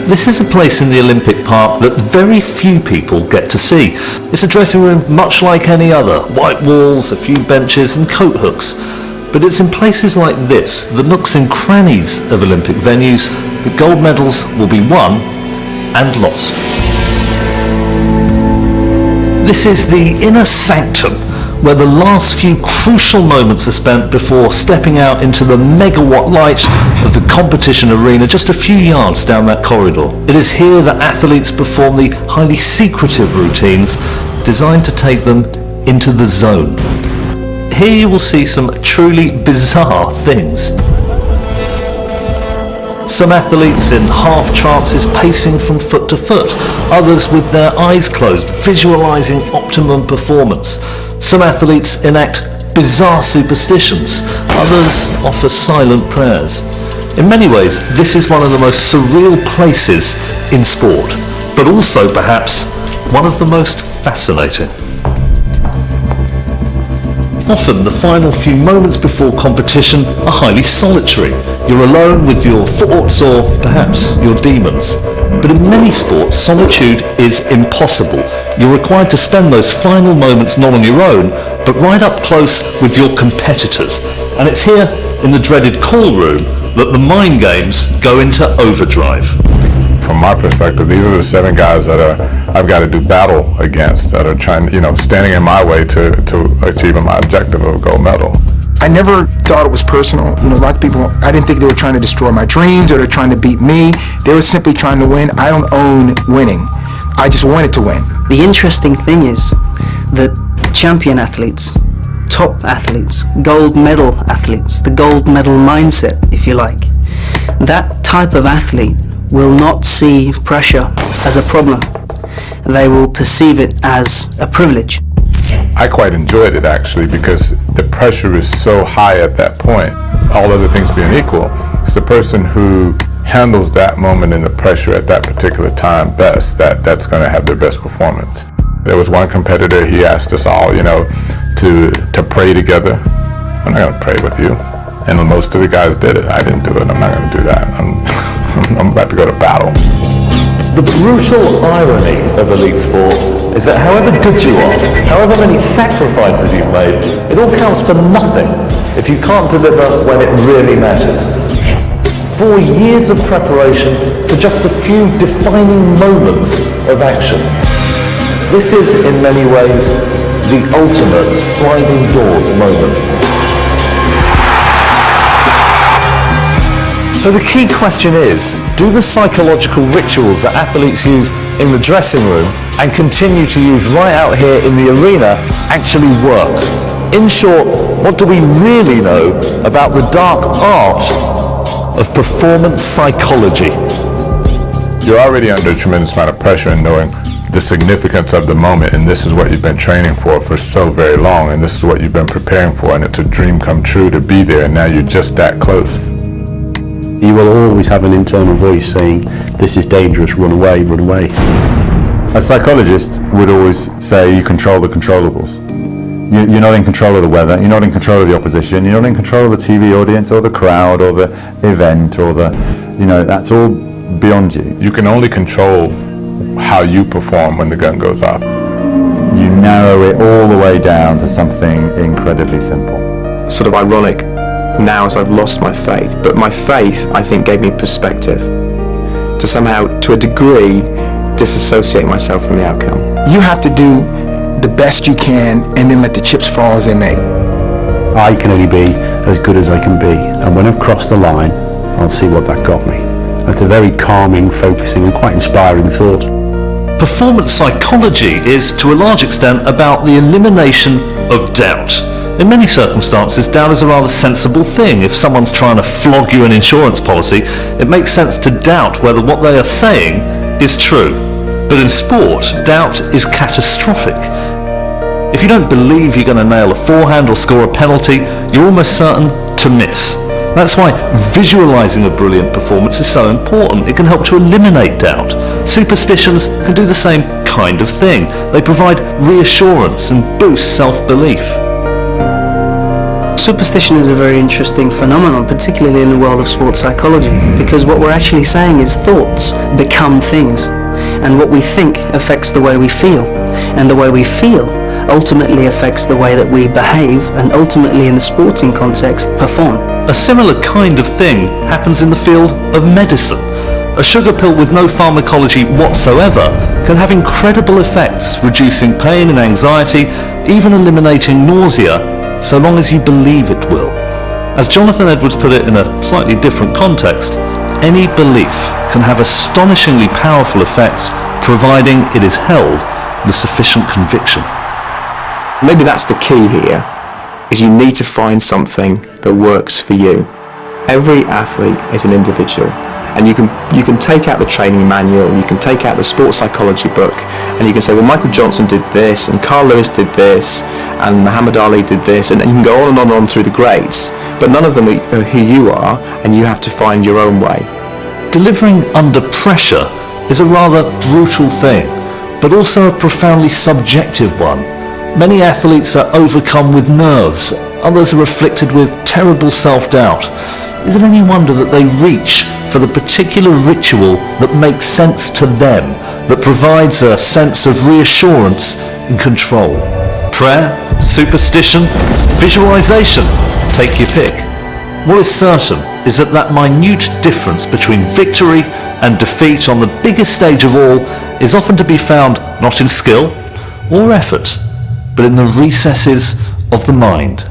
This is a place in the Olympic Park that very few people get to see. It's a dressing room much like any other, white walls, a few benches and coat hooks. But it's in places like this, the nooks and crannies of Olympic venues, that gold medals will be won and lost. This is the inner sanctum, where the last few crucial moments are spent before stepping out into the megawatt light of the competition arena just a few yards down that corridor. It is here that athletes perform the highly secretive routines designed to take them into the zone. Here you will see some truly bizarre things. Some athletes in half trances pacing from foot to foot, others with their eyes closed, visualizing optimum performance. Some athletes enact bizarre superstitions, others offer silent prayers. In many ways, this is one of the most surreal places in sport, but also perhaps one of the most fascinating. Often the final few moments before competition are highly solitary. You're alone with your thoughts or perhaps your demons. But in many sports, solitude is impossible. You're required to spend those final moments not on your own, but right up close with your competitors. And it's here, in the dreaded call room, that the mind games go into overdrive. From my perspective, these are the 7 guys that I've got to do battle against, that are trying, standing in my way to achieving my objective of a gold medal. I never thought it was personal. A lot of people, I didn't think they were trying to destroy my dreams or they're trying to beat me. They were simply trying to win. I don't own winning. I just wanted to win. The interesting thing is that champion athletes, top athletes, gold medal athletes, the gold medal mindset, if you like, that type of athlete will not see pressure as a problem. They will perceive it as a privilege. I quite enjoyed it actually, because the pressure is so high at that point. All other things being equal, it's the person who handles that moment and the pressure at that particular time best that's going to have their best performance. There was one competitor, he asked us all, to pray together. I'm not going to pray with you. And most of the guys did it. I didn't do it. I'm not going to do that. I'm about to go to battle. The brutal irony of elite sport is that however good you are, however many sacrifices you've made, it all counts for nothing if you can't deliver when it really matters. 4 years of preparation for just a few defining moments of action. This is, in many ways, the ultimate sliding doors moment. So the key question is, do the psychological rituals that athletes use in the dressing room and continue to use right out here in the arena actually work? In short, what do we really know about the dark art of performance psychology? You're already under a tremendous amount of pressure in knowing the significance of the moment, and this is what you've been training for so very long, and this is what you've been preparing for, and it's a dream come true to be there, and now you're just that close. You will always have an internal voice saying, this is dangerous, run away, run away. A psychologist would always say you control the controllables. You're not in control of the weather, you're not in control of the opposition, you're not in control of the TV audience or the crowd or the event or that's all beyond you. You can only control how you perform when the gun goes off. You narrow it all the way down to something incredibly simple. Sort of ironic now as I've lost my faith, but my faith, I think, gave me perspective to somehow, to a degree, disassociate myself from the outcome. You have to do the best you can and then let the chips fall as they may. I can only be as good as I can be, and when I've crossed the line, I'll see what that got me. That's a very calming, focusing and quite inspiring thought. Performance psychology is, to a large extent, about the elimination of doubt. In many circumstances, doubt is a rather sensible thing. If someone's trying to flog you an insurance policy, it makes sense to doubt whether what they are saying is true. But in sport, doubt is catastrophic. If you don't believe you're going to nail a forehand or score a penalty, you're almost certain to miss. That's why visualizing a brilliant performance is so important. It can help to eliminate doubt. Superstitions can do the same kind of thing. They provide reassurance and boost self-belief. Superstition is a very interesting phenomenon, particularly in the world of sports psychology, because what we're actually saying is thoughts become things, and what we think affects the way we feel, and the way we feel ultimately affects the way that we behave, and ultimately in the sporting context, perform. A similar kind of thing happens in the field of medicine. A sugar pill with no pharmacology whatsoever can have incredible effects, reducing pain and anxiety, even eliminating nausea, so long as you believe it will. As Jonathan Edwards put it in a slightly different context, any belief can have astonishingly powerful effects, providing it is held with sufficient conviction. Maybe that's the key here, is you need to find something that works for you. Every athlete is an individual, and you can take out the training manual, you can take out the sports psychology book, and you can say, well, Michael Johnson did this, and Carl Lewis did this, and Muhammad Ali did this, and you can go on and on through the greats, but none of them are who you are, and you have to find your own way. Delivering under pressure is a rather brutal thing, but also a profoundly subjective one. Many athletes are overcome with nerves, others are afflicted with terrible self-doubt. Is it any wonder that they reach for the particular ritual that makes sense to them, that provides a sense of reassurance and control? Prayer, superstition, visualization, take your pick. What is certain is that that minute difference between victory and defeat on the biggest stage of all is often to be found not in skill or effort, but in the recesses of the mind.